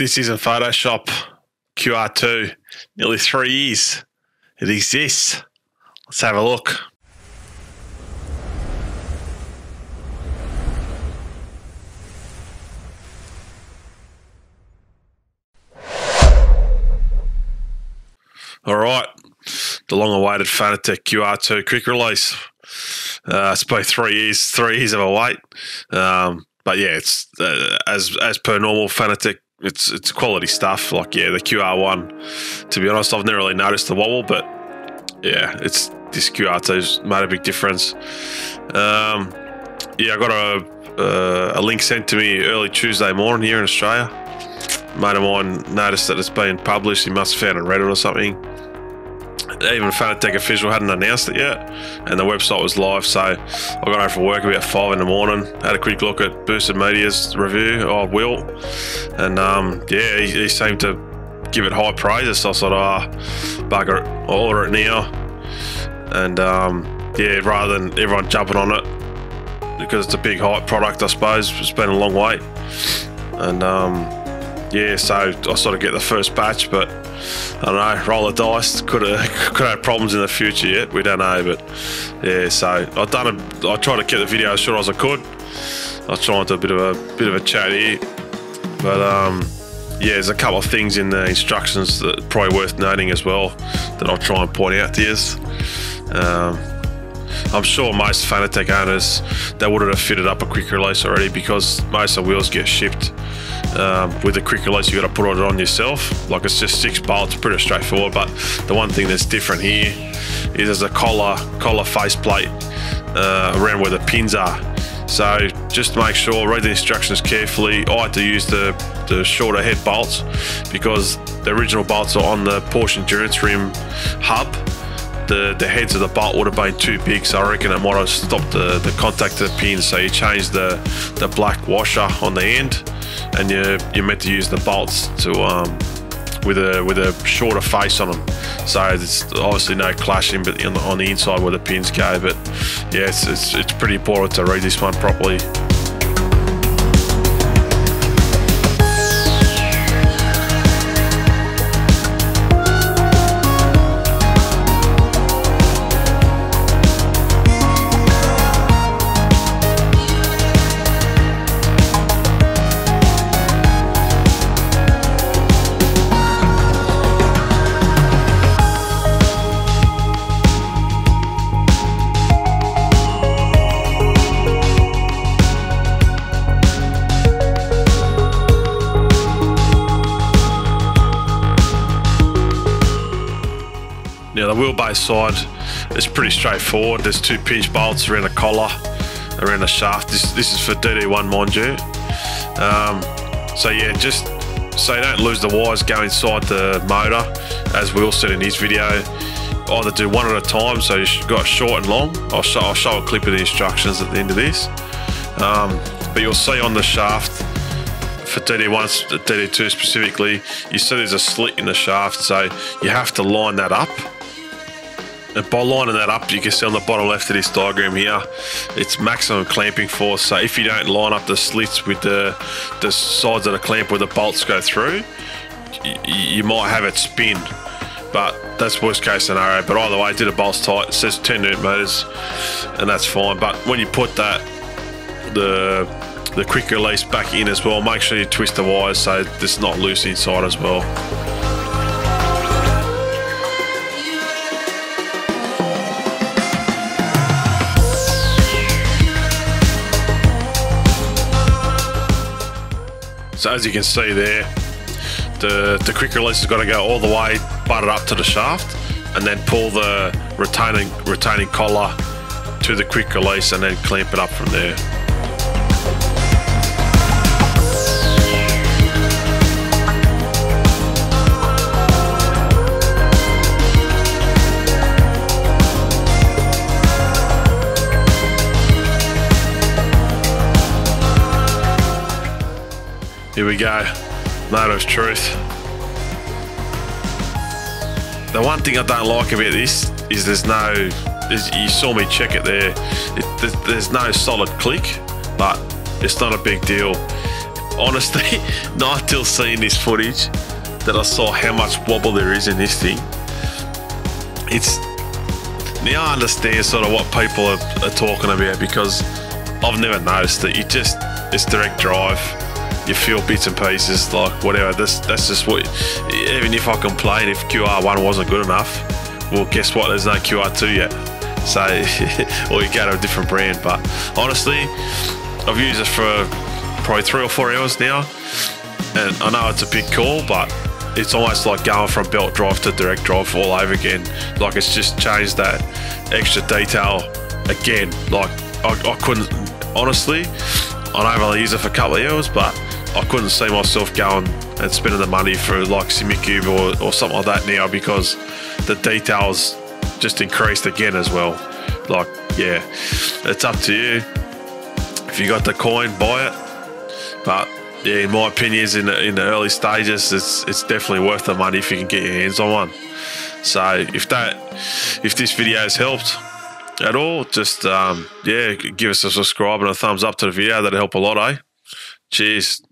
This isn't Photoshop. QR2, nearly 3 years. It exists. Let's have a look. All right, the long-awaited Fanatec QR2 quick release. It's been 3 years, 3 years of a wait. But yeah, it's as per normal Fanatec. It's quality stuff. Like, yeah, the QR1. To be honest, I've never really noticed the wobble, but yeah, this QR2's made a big difference. Yeah, I got a link sent to me early Tuesday morning here in Australia. Mate of mine noticed that it's been published. He must have found it on Reddit or something. Even Fanatec official hadn't announced it yet, and the website was live. So I got home from work about 5 in the morning, had a quick look at Boosted Media's review, old Will, and yeah, he seemed to give it high praises. So I thought, bugger it, I'll order it now. And yeah, rather than everyone jumping on it, because it's a big hype product, I suppose. It's been a long wait, and yeah, so I sort of get the first batch, but I don't know, roll the dice. Could have problems in the future yet. We don't know, but yeah. So I tried to keep the video as short as I could. I was trying to do a bit of a chat here, but yeah, there's a couple of things in the instructions that are probably worth noting as well that I'll try and point out to you. I'm sure most Fanatec owners, they would have fitted up a quick release already, because most of the wheels get shipped with a quick release. You got to put it on yourself. Like, it's just 6 bolts, pretty straightforward. But the one thing that's different here is there's a collar faceplate around where the pins are. So just make sure, read the instructions carefully. I had to use the shorter head bolts because the original bolts are on the Porsche Endurance rim hub. The heads of the bolt would have been too big, so I reckon it might have stopped the contact to the pins. So you change the black washer on the end, and you're meant to use the bolts to with a shorter face on them. So there's obviously no clashing, but on the inside where the pins go. But yeah, it's pretty important to read this one properly. Now, the wheelbase side is pretty straightforward. There's 2 pinch bolts around the collar, around the shaft. This is for DD1, mind you. So yeah, just so you don't lose the wires go inside the motor, as Will said in his video, either do one at a time, so you've got short and long. I'll show a clip of the instructions at the end of this. But you'll see on the shaft, for DD1, DD2 specifically, you see there's a slit in the shaft, so you have to line that up. And by lining that up, you can see on the bottom left of this diagram here, it's maximum clamping force. So if you don't line up the slits with the sides of the clamp where the bolts go through, you might have it spin. But that's worst case scenario. But either way, I did a bolts tight. It says 10 Newton meters, and that's fine. But when you put the quick release back in as well, make sure you twist the wires so it's not loose inside as well. So as you can see there, the quick release has got to go all the way, butt it up to the shaft, and then pull the retaining collar to the quick release, and then clamp it up from there. Here we go, moment of truth. The one thing I don't like about this is you saw me check it there, there's no solid click, but it's not a big deal. honestly, not till seeing this footage that I saw how much wobble there is in this thing. It's now I understand sort of what people are talking about, because I've never noticed it. It's direct drive. You feel bits and pieces, like whatever. That's just what. Even if I complain if QR1 wasn't good enough, well, guess what? There's no QR2 yet. So, or you go to a different brand. But honestly, I've used it for probably 3 or 4 hours now, and I know it's a big call, but it's almost like going from belt drive to direct drive all over again. Like, it's just changed that extra detail again. Like, I couldn't, honestly, I know I've only used it for a couple of hours, but I couldn't see myself going and spending the money for like Simcore or something like that now, because the details just increased again as well. Like, yeah, it's up to you. If you got the coin, buy it. But yeah, in my opinion, in the early stages, it's definitely worth the money if you can get your hands on one. So if this video has helped at all, just yeah, give us a subscribe and a thumbs up to the video. That'll help a lot, eh? Cheers.